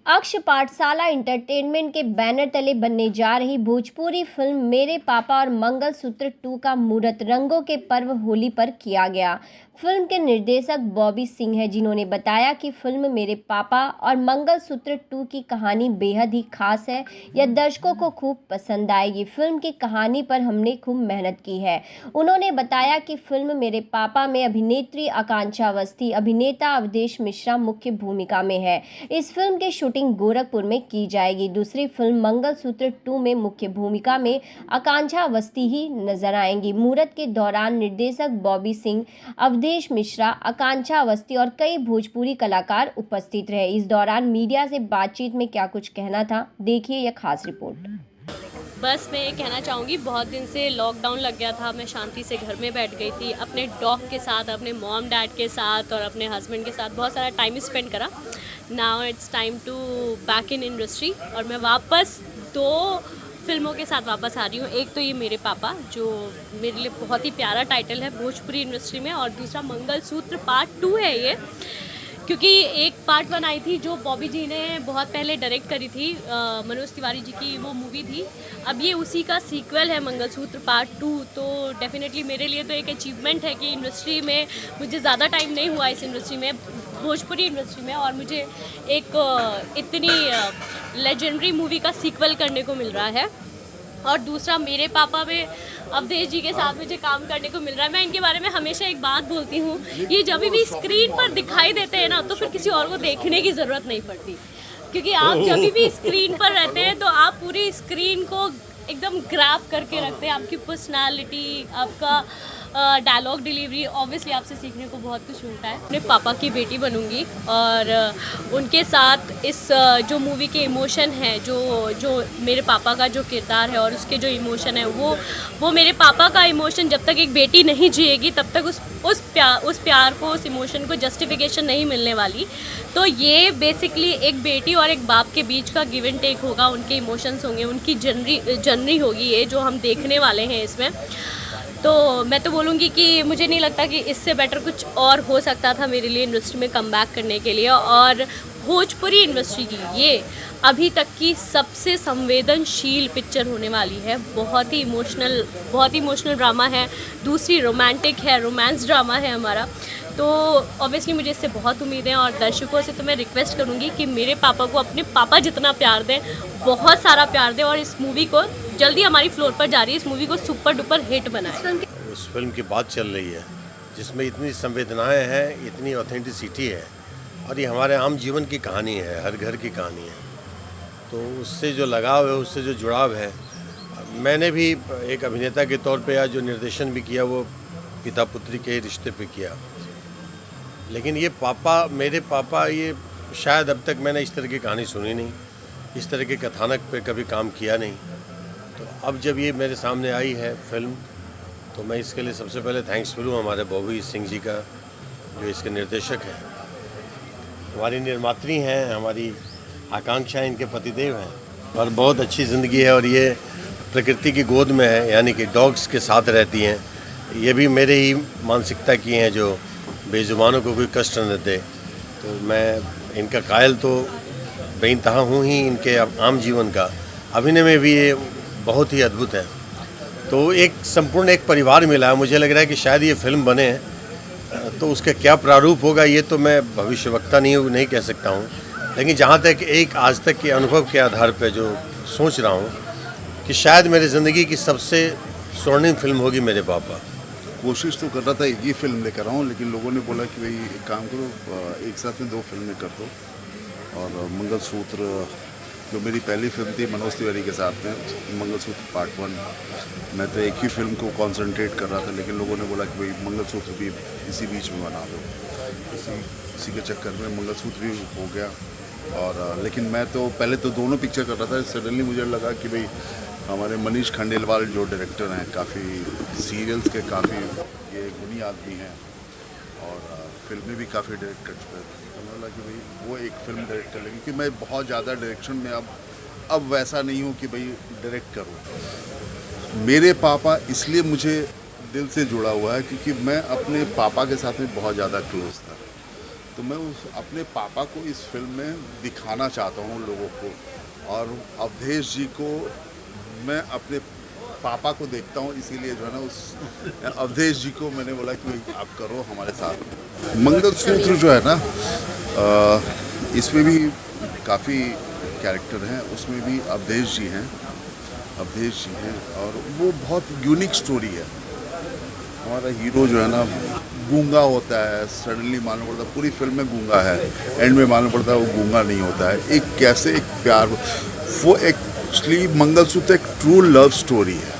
अक्ष पाठशाला एंटरटेनमेंट के बैनर तले बनने जा रही भोजपुरी फिल्म मेरे पापा और मंगलसूत्र 2 का मुहूर्त रंगों के पर्व होली पर किया गया। फिल्म के निर्देशक बॉबी सिंह हैं, जिन्होंने बताया कि फिल्म मेरे पापा और मंगलसूत्र 2 की कहानी बेहद ही खास है। यह दर्शकों को खूब पसंद आएगी। फिल्म की कहानी पर हमने खूब मेहनत की है। उन्होंने बताया कि फिल्म मेरे पापा में अभिनेत्री आकांक्षा अवस्थी, अभिनेता अवधेश मिश्रा मुख्य भूमिका में है। इस फिल्म की शूटिंग गोरखपुर में की जाएगी। दूसरी फिल्म मंगलसूत्र 2 में मुख्य भूमिका में आकांक्षा अवस्थी ही नजर आएंगी। मुहूर्त के दौरान निर्देशक बॉबी सिंह, अवधेश मिश्रा, आकांक्षा अवस्थी और कई भोजपुरी कलाकार उपस्थित रहे। इस दौरान मीडिया से बातचीत में क्या कुछ कहना था, देखिए यह खास रिपोर्ट। बस मैं ये कहना चाहूँगी, बहुत दिन से लॉकडाउन लग गया था, मैं शांति से घर में बैठ गई थी, अपने डॉग के साथ, अपने मॉम डैड के साथ और अपने हस्बैंड के साथ बहुत सारा टाइम स्पेंड करा। Now it's time to back in industry और मैं वापस 2 फिल्मों के साथ वापस आ रही हूँ। एक तो ये मेरे पापा, जो मेरे लिए बहुत ही प्यारा टाइटल है भोजपुरी इंडस्ट्री में, और दूसरा मंगलसूत्र पार्ट 2 है ये, क्योंकि एक पार्ट 1 आई थी जो बॉबी जी ने बहुत पहले डायरेक्ट करी थी, मनोज तिवारी जी की वो मूवी थी। अब ये उसी का सीक्वल है मंगलसूत्र पार्ट 2। तो डेफिनेटली मेरे लिए तो एक अचीवमेंट है कि इंडस्ट्री में मुझे ज़्यादा टाइम नहीं हुआ इस इंडस्ट्री में, भोजपुरी इंडस्ट्री में, और मुझे एक इतनी लेजेंडरी मूवी का सीक्वल करने को मिल रहा है। और दूसरा मेरे पापा में अवधेश जी के साथ मुझे काम करने को मिल रहा है। मैं इनके बारे में हमेशा एक बात बोलती हूँ, ये जब भी स्क्रीन पर दिखाई देते हैं ना, तो फिर किसी और को देखने की ज़रूरत नहीं पड़ती, क्योंकि आप जब भी स्क्रीन पर रहते हैं तो आप पूरी स्क्रीन को एकदम ग्रैब करके रखते हैं। आपकी पर्सनालिटी, आपका डायलॉग डिलीवरी, ऑब्वियसली आपसे सीखने को बहुत कुछ मिलता है। अपने पापा की बेटी बनूंगी और उनके साथ इस जो मूवी के इमोशन है, जो मेरे पापा का जो किरदार है और उसके जो इमोशन है, वो मेरे पापा का इमोशन जब तक एक बेटी नहीं जिएगी तब तक उस प्यार को, उस इमोशन को जस्टिफिकेशन नहीं मिलने वाली। तो ये बेसिकली एक बेटी और एक बाप के बीच का गिव एंड टेक होगा, उनके इमोशंस होंगे, उनकी जर्नी होगी ये जो हम देखने वाले हैं इसमें। तो मैं तो बोलूँगी कि मुझे नहीं लगता कि इससे बेटर कुछ और हो सकता था मेरे लिए इंडस्ट्री में कम बैक करने के लिए। और भोजपुरी इंडस्ट्री की ये अभी तक की सबसे संवेदनशील पिक्चर होने वाली है। बहुत ही इमोशनल ड्रामा है, दूसरी रोमांटिक है, रोमांस ड्रामा है हमारा। तो ऑब्वियसली मुझे इससे बहुत उम्मीद है और दर्शकों से तो मैं रिक्वेस्ट करूँगी कि मेरे पापा को अपने पापा जितना प्यार दें, बहुत सारा प्यार दें, और इस मूवी को जल्दी हमारी फ्लोर पर जा रही है, इस मूवी को सुपर डुपर हिट बनाएं। उस फिल्म की बात चल रही है जिसमें इतनी संवेदनाएं हैं, इतनी ऑथेंटिसिटी है, और ये हमारे आम जीवन की कहानी है, हर घर की कहानी है। तो उससे जो लगाव है, उससे जो जुड़ाव है, मैंने भी एक अभिनेता के तौर पे जो निर्देशन भी किया वो पिता पुत्री के रिश्ते पे किया। लेकिन ये मेरे पापा, ये शायद अब तक मैंने इस तरह की कहानी सुनी नहीं, इस तरह के कथानक पे कभी काम किया नहीं। तो अब जब ये मेरे सामने आई है फिल्म, तो मैं इसके लिए सबसे पहले थैंक्स करूँ हमारे बॉबी सिंह जी का, जो इसके निर्देशक हैं। हमारी निर्मात्री हैं, हमारी आकांक्षा इनके पतिदेव हैं, और बहुत अच्छी ज़िंदगी है, और ये प्रकृति की गोद में है, यानी कि डॉग्स के साथ रहती हैं। ये भी मेरे ही मानसिकता की हैं, जो बेजुबानों को कोई कष्ट न दे। तो मैं इनका कायल तो बेइंतहा हूँ ही, इनके आम जीवन का। अभिनय में भी ये बहुत ही अद्भुत है। तो एक संपूर्ण एक परिवार मिला है। मुझे लग रहा है कि शायद ये फिल्म बने, तो उसका क्या प्रारूप होगा ये तो मैं भविष्यवक्ता नहीं कह सकता हूँ। लेकिन जहाँ तक एक आज तक के अनुभव के आधार पर जो सोच रहा हूँ कि शायद मेरी ज़िंदगी की सबसे स्वर्णिम फिल्म होगी मेरे पापा। कोशिश तो कर रहा था एक ही फिल्म लेकर आऊँ, लेकिन लोगों ने बोला कि भाई एक काम करो, एक साथ में 2 फिल्में कर दो। और मंगलसूत्र जो मेरी पहली फिल्म थी मनोज तिवारी के साथ में, मंगलसूत्र पार्ट 1, मैं तो एक ही फिल्म को कॉन्सेंट्रेट कर रहा था, लेकिन लोगों ने बोला कि भाई मंगलसूत्र भी इसी बीच में बना दो। इसी के चक्कर में मंगलसूत्र भी हो गया। और लेकिन मैं तो पहले तो दोनों पिक्चर कर रहा था। सडनली मुझे लगा कि भाई हमारे मनीष खंडेलवाल जो डायरेक्टर हैं, काफ़ी सीरियल्स के काफ़ी ये गुणी आदमी हैं और फिल्में भी काफ़ी डायरेक्ट कर चुके हैं। तो मुझे लगा कि भाई वो एक फिल्म डायरेक्ट कर लेंगे, क्योंकि मैं बहुत ज़्यादा डायरेक्शन में अब वैसा नहीं हूँ कि भाई डायरेक्ट करूँ। मेरे पापा इसलिए मुझे दिल से जुड़ा हुआ है क्योंकि मैं अपने पापा के साथ में बहुत ज़्यादा क्लोज था। तो मैं उस अपने पापा को इस फिल्म में दिखाना चाहता हूँ लोगों को, और अवधेश जी को मैं अपने पापा को देखता हूँ, इसीलिए जो है ना उस अवधेश जी को मैंने बोला कि आप करो हमारे साथ। मंगलसूत्र जो है ना, इसमें भी काफ़ी कैरेक्टर हैं, उसमें भी अवधेश जी हैं और वो बहुत यूनिक स्टोरी है। हमारा हीरो जो है ना गूंगा होता है, सडनली मालूम पड़ता है पूरी फिल्म में गूंगा है, एंड में मालूम पड़ता है वो गूंगा नहीं होता है। एक कैसे एक प्यार, वो एक्चुअली मंगलसूत्र एक ट्रू लव स्टोरी है।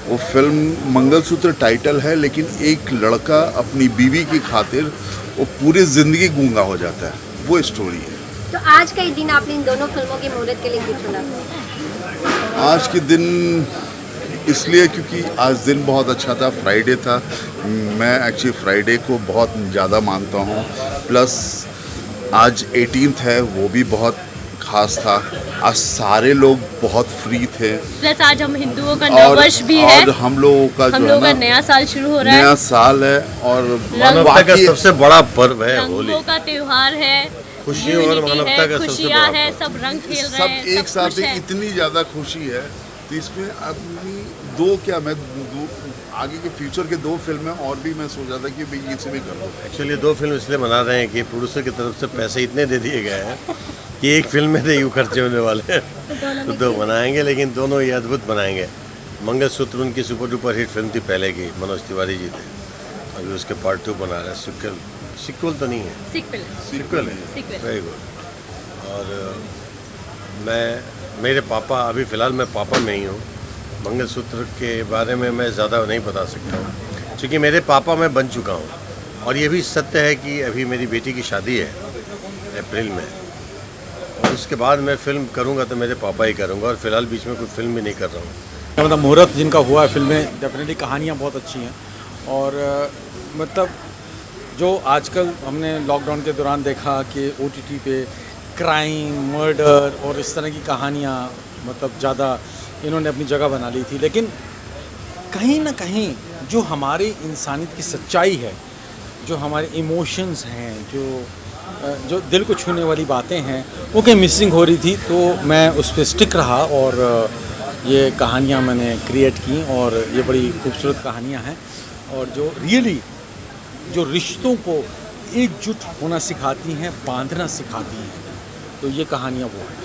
वो फिल्म मंगलसूत्र टाइटल है, लेकिन एक लड़का अपनी बीवी की खातिर वो पूरी ज़िंदगी गूंगा हो जाता है, वो स्टोरी है। तो आज का ही दिन आपने इन दोनों फिल्मों के मुहूर्त के लिए क्यों चुना? आज के दिन इसलिए क्योंकि आज दिन बहुत अच्छा था, फ्राइडे था। मैं एक्चुअली फ्राइडे को बहुत ज़्यादा मानता हूँ, प्लस आज 18th है, वो भी बहुत खास था। आज सारे लोग बहुत फ्री थे, प्लस आज हम हिंदुओं का नव वर्ष भी है, और हम लोगों का जो है ना नया साल शुरू हो रहा है, नया साल है, और मानवता का सबसे बड़ा पर्व है होली, रंगों का त्योहार है, खुशियों और मानवता का सबसे खुशियाँ बड़ा है, पर्व। सब रंग खेल रहे सब हैं, एक साथ ही इतनी ज़्यादा खुशी है। तो इसमें अपनी दो आगे के फ्यूचर के 2 फिल्में और भी मैं सोच रहा था कि भाई इसे भी कर दो। एक्चुअली 2 फिल्म इसलिए बना रहे हैं कि प्रोड्यूसर की तरफ से पैसे इतने दे दिए गए हैं कि एक फिल्म में तो यूँ खर्चे होने वाले हैं, तो 2 बनाएंगे, लेकिन दोनों ही अद्भुत बनाएंगे। मंगलसूत्र उनकी सुपर डुपर हिट फिल्म थी पहले की, मनोज तिवारी जी थे, अभी उसके पार्ट 2 बना रहे हैं। सिक्वल तो नहीं है, सिक्वल है, वेरी गुड। और मेरे पापा, अभी फ़िलहाल मैं पापा में ही हूँ। मंगलसूत्र के बारे में मैं ज़्यादा नहीं बता सकता हूँ, क्योंकि मेरे पापा मैं बन चुका हूँ। और ये भी सत्य है कि अभी मेरी बेटी की शादी है अप्रैल में, और उसके बाद मैं फिल्म करूँगा तो मेरे पापा ही करूँगा, और फिलहाल बीच में कोई फिल्म भी नहीं कर रहा हूँ। मतलब मुहूर्त जिनका हुआ है फिल्में, डेफिनेटली कहानियाँ बहुत अच्छी हैं, और मतलब जो आजकल हमने लॉकडाउन के दौरान देखा कि OTT पे क्राइम, मर्डर और इस तरह की कहानियाँ मतलब ज़्यादा इन्होंने अपनी जगह बना ली थी, लेकिन कहीं ना कहीं जो हमारी इंसानियत की सच्चाई है, जो हमारे इमोशंस हैं, जो दिल को छूने वाली बातें हैं, वो कहीं मिसिंग हो रही थी। तो मैं उस पर स्टिक रहा और ये कहानियाँ मैंने क्रिएट की, और ये बड़ी खूबसूरत कहानियाँ हैं, और जो रियली जो रिश्तों को एकजुट होना सिखाती हैं, बांधना सिखाती हैं, तो ये कहानियाँ वो हैं।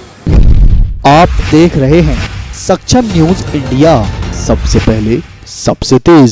आप देख रहे हैं सक्षम न्यूज़ इंडिया, सबसे पहले सबसे तेज।